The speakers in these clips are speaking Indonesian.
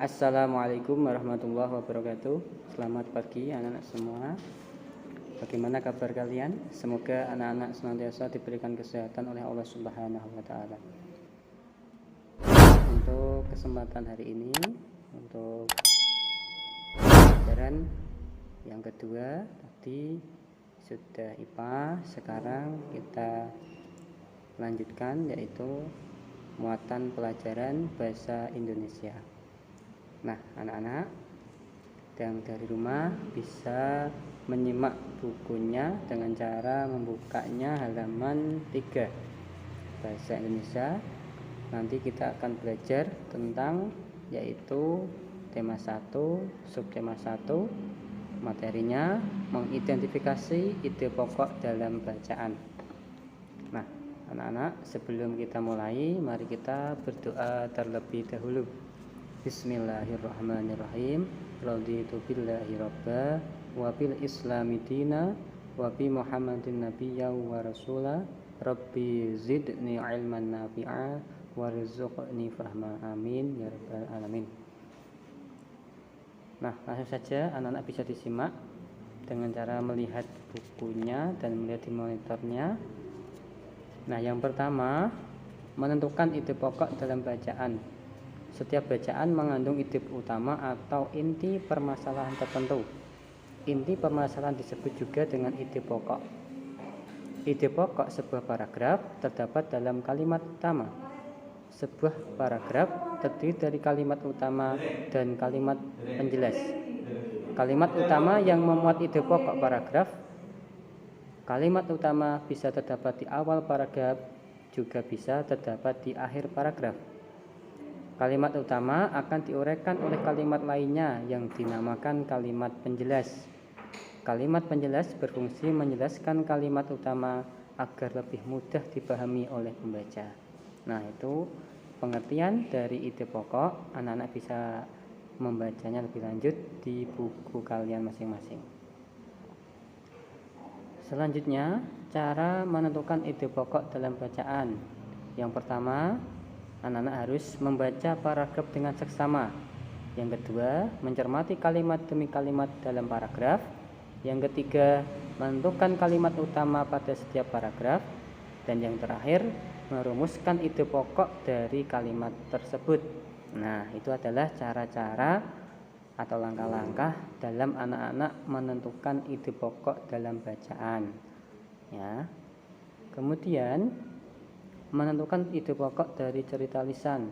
Assalamualaikum warahmatullahi wabarakatuh. Selamat pagi anak-anak semua. Bagaimana kabar kalian? Semoga anak-anak senantiasa diberikan kesehatan oleh Allah Subhanahu wa taala. Untuk kesempatan hari ini, untuk pelajaran yang kedua tadi sudah IPA, sekarang kita lanjutkan yaitu muatan pelajaran bahasa Indonesia. Nah, anak-anak yang dari rumah bisa menyimak bukunya dengan cara membukanya halaman 3 bahasa Indonesia. Nanti kita akan belajar tentang yaitu tema 1, subtema 1, materinya mengidentifikasi ide pokok dalam bacaan. Nah, anak-anak, sebelum kita mulai, mari kita berdoa terlebih dahulu. Bismillahirrahmanirrahim. Raditu billahi rabba wa bil islami dina wa bi Muhammadin nabiyya wa rasula. Rabbi zidni ilman nafi'a warzuqni fahma. Amin ya rabbal alamin. Nah, langsung saja anak-anak bisa disimak dengan cara melihat bukunya dan melihat di monitornya. Nah, yang pertama, menentukan ide pokok dalam bacaan. Setiap bacaan mengandung ide utama atau inti permasalahan tertentu. Inti permasalahan disebut juga dengan ide pokok. Ide pokok sebuah paragraf terdapat dalam kalimat utama. Sebuah paragraf terdiri dari kalimat utama dan kalimat penjelas. Kalimat utama yang memuat ide pokok paragraf. Kalimat utama bisa terdapat di awal paragraf, juga bisa terdapat di akhir paragraf. Kalimat utama akan diuraikan oleh kalimat lainnya yang dinamakan kalimat penjelas. Kalimat penjelas berfungsi menjelaskan kalimat utama agar lebih mudah dipahami oleh pembaca. Nah, itu pengertian dari ide pokok. Anak-anak bisa membacanya lebih lanjut di buku kalian masing-masing. Selanjutnya, cara menentukan ide pokok dalam bacaan. Yang pertama, anak-anak harus membaca paragraf dengan seksama. Yang kedua, mencermati kalimat demi kalimat dalam paragraf. Yang ketiga, menentukan kalimat utama pada setiap paragraf. Dan yang terakhir, merumuskan ide pokok dari kalimat tersebut. Nah, itu adalah cara-cara atau langkah-langkah dalam anak-anak menentukan ide pokok dalam bacaan. Ya. Kemudian menentukan ide pokok dari cerita lisan.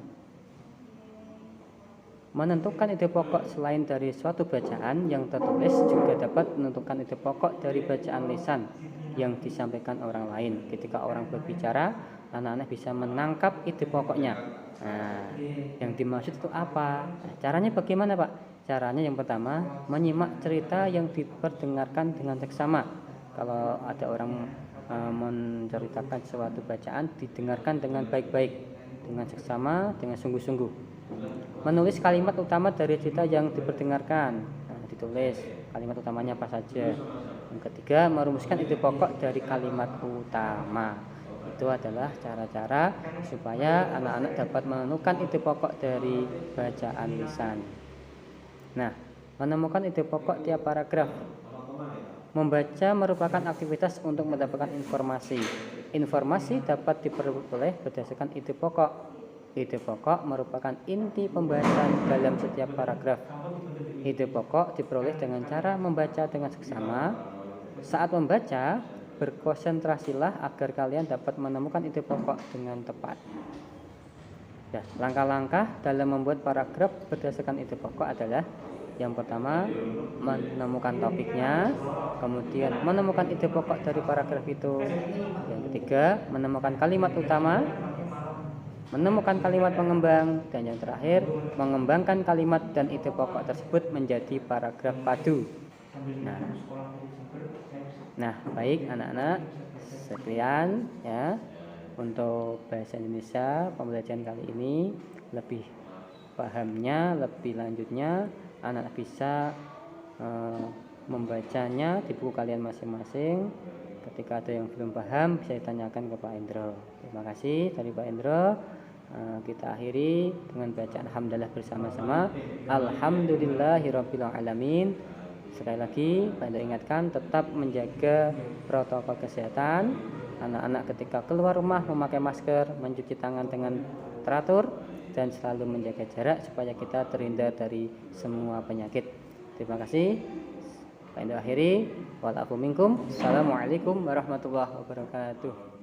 Menentukan ide pokok selain dari suatu bacaan yang tertulis juga dapat menentukan ide pokok dari bacaan lisan yang disampaikan orang lain. Ketika orang berbicara, anak-anak bisa menangkap ide pokoknya. Nah, yang dimaksud itu apa? Nah, caranya bagaimana, Pak? Caranya yang pertama, menyimak cerita yang diperdengarkan dengan seksama. Kalau ada orang menceritakan suatu bacaan, didengarkan dengan baik-baik, dengan seksama, dengan sungguh-sungguh. Menulis kalimat utama dari cerita yang diperdengarkan. Nah, ditulis kalimat utamanya apa saja. Yang ketiga, merumuskan ide pokok dari kalimat utama. Itu adalah cara-cara supaya anak-anak dapat menemukan ide pokok dari bacaan lisan. Nah, menemukan ide pokok tiap paragraf. Membaca merupakan aktivitas untuk mendapatkan informasi. Informasi dapat diperoleh berdasarkan ide pokok. Ide pokok merupakan inti pembahasan dalam setiap paragraf. Ide pokok diperoleh dengan cara membaca dengan seksama. Saat membaca, berkonsentrasilah agar kalian dapat menemukan ide pokok dengan tepat. Ya, langkah-langkah dalam membuat paragraf berdasarkan ide pokok adalah: yang pertama, menemukan topiknya. Kemudian menemukan ide pokok dari paragraf itu. Yang ketiga, menemukan kalimat utama. Menemukan kalimat pengembang. Dan yang terakhir, mengembangkan kalimat dan ide pokok tersebut menjadi paragraf padu. Nah, baik anak-anak, sekian ya untuk bahasa Indonesia pembelajaran kali ini. Lebih pahamnya, lebih lanjutnya, anak bisa membacanya di buku kalian masing-masing. Ketika ada yang belum paham bisa ditanyakan ke Pak Endro. Terima kasih dari Pak Endro. Kita akhiri dengan bacaan hamdalah bersama-sama. Alhamdulillahirabbil alamin. Sekali lagi Pak ingatkan tetap menjaga protokol kesehatan. Anak-anak ketika keluar rumah memakai masker, mencuci tangan dengan teratur, dan selalu menjaga jarak supaya kita terhindar dari semua penyakit. Terima kasih. Pak akhiri. Walakum minkum. Assalamualaikum warahmatullahi wabarakatuh.